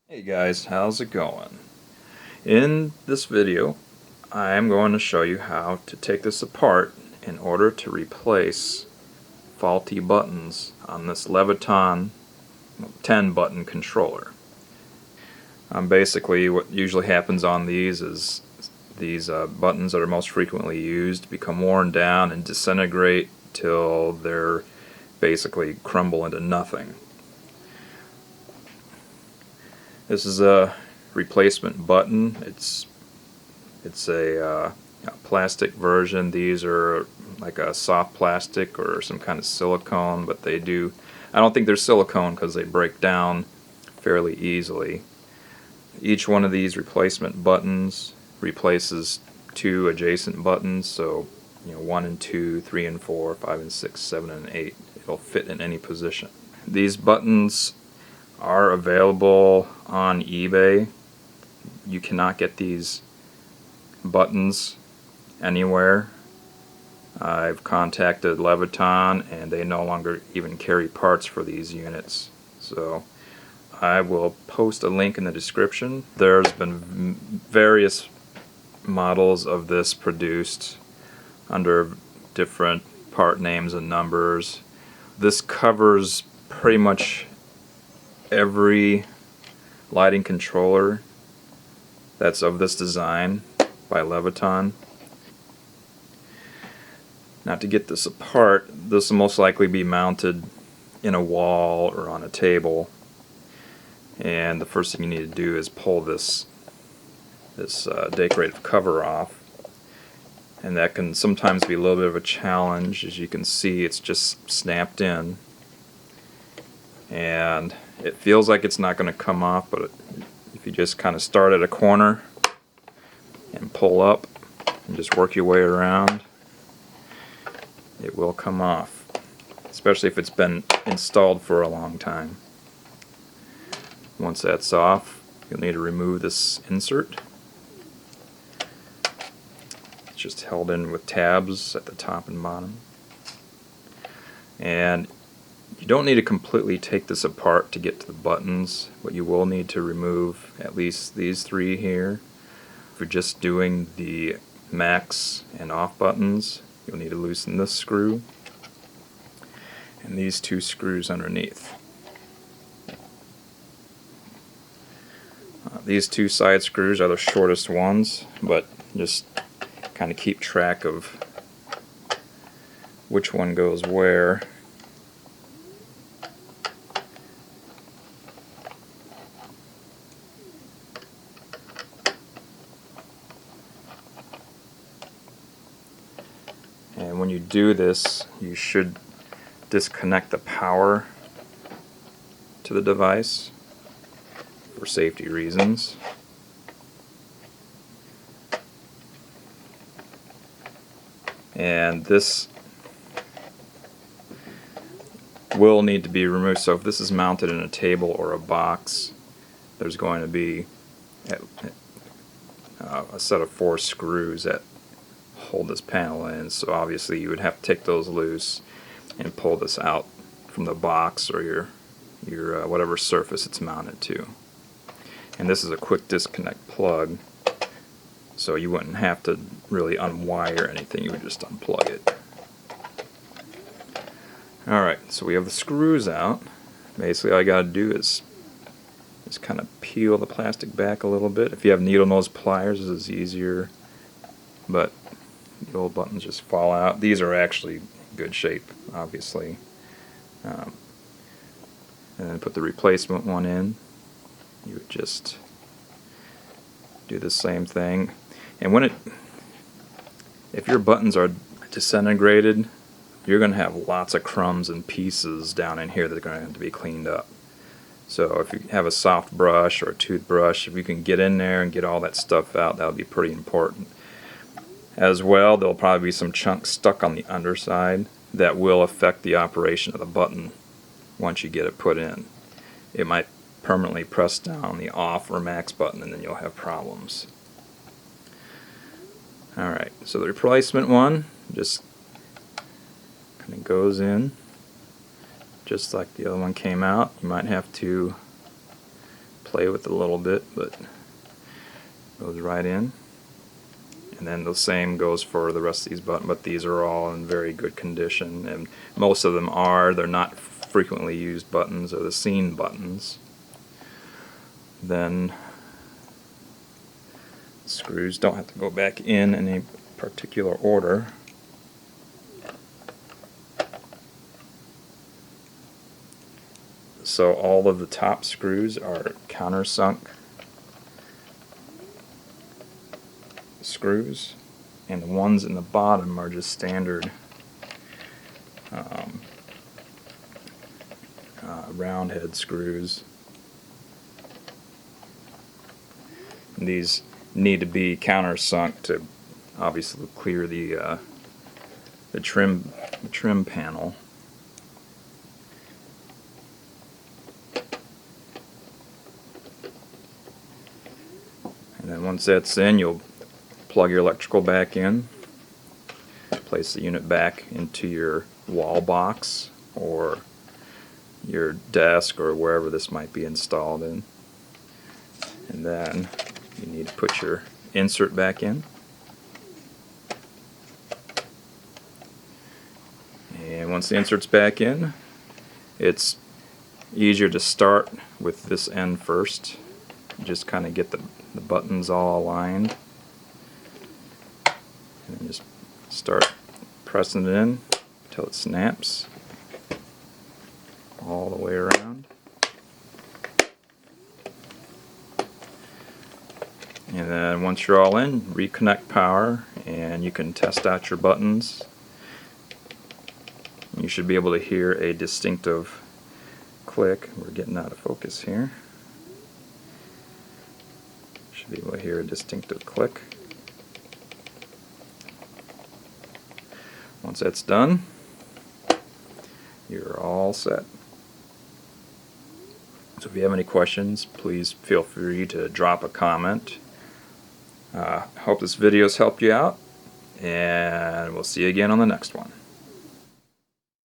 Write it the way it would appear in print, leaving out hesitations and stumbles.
Hey guys, how's it going? In this video, I'm going to show you how to take this apart in order to replace faulty buttons on this Leviton 10 button controller. Basically what usually happens on these is these buttons that are most frequently used become worn down and disintegrate till they're basically crumble into nothing. This is a replacement button. It's a plastic version. These are like a soft plastic or some kind of silicone, but I don't think they're silicone because they break down fairly easily. Each one of these replacement buttons replaces two adjacent buttons, so 1 and 2, 3 and 4, 5 and 6, 7 and 8. It'll fit in any position. These buttons are available on eBay. You cannot get these buttons anywhere. I've contacted Leviton and they no longer even carry parts for these units. So I will post a link in the description. There's been various models of this produced under different part names and numbers. This covers pretty much every lighting controller that's of this design by Leviton. Now, to get this apart, this will most likely be mounted in a wall or on a table, and the first thing you need to do is pull this decorative cover off, and that can sometimes be a little bit of a challenge. As you can see, it's just snapped in, and it feels like it's not going to come off, but if you just kind of start at a corner and pull up and just work your way around, it will come off, especially if it's been installed for a long time. Once that's off, you'll need to remove this insert. It's just held in with tabs at the top and bottom. And you don't need to completely take this apart to get to the buttons, but you will need to remove at least these three here. If you're just doing the max and off buttons, you'll need to loosen this screw and these two screws underneath. These two side screws are the shortest ones, but just kind of keep track of which one goes where. And when you do this, you should disconnect the power to the device for safety reasons. And this will need to be removed. So if this is mounted in a table or a box, there's going to be a set of 4 screws that hold this panel in, so obviously you would have to take those loose and pull this out from the box or your whatever surface it's mounted to. And this is a quick disconnect plug, so you wouldn't have to really unwire anything, you would just unplug it. Alright, so we have the screws out. Basically all you gotta do is just kind of peel the plastic back a little bit. If you have needle nose pliers, this is easier, but the old buttons just fall out. These are actually in good shape, obviously. And then put the replacement one in. You would just do the same thing. And if your buttons are disintegrated, you're going to have lots of crumbs and pieces down in here that are going to have to be cleaned up. So if you have a soft brush or a toothbrush, if you can get in there and get all that stuff out, that would be pretty important. As well, there'll probably be some chunks stuck on the underside that will affect the operation of the button once you get it put in. It might permanently press down the off or max button and then you'll have problems. Alright, so the replacement one just kind of goes in just like the other one came out. You might have to play with it a little bit, but goes right in. And then the same goes for the rest of these buttons, but these are all in very good condition, and most of them are. They're not frequently used buttons, or the seen buttons. Then screws don't have to go back in any particular order. So all of the top screws are countersunk screws, and the ones in the bottom are just standard round head screws. And these need to be countersunk to obviously clear the trim panel. And then once that's in, you'll plug your electrical back in, place the unit back into your wall box or your desk or wherever this might be installed in. And then you need to put your insert back in. And once the insert's back in, it's easier to start with this end first. Just kind of get the buttons all aligned. And just start pressing it in until it snaps all the way around. And then once you're all in, reconnect power, and you can test out your buttons. You should be able to hear a distinctive click. We're getting out of focus here. Should be able to hear a distinctive click. Once that's done, you're all set. So if you have any questions, please feel free to drop a comment. Hope this video has helped you out, and we'll see you again on the next one.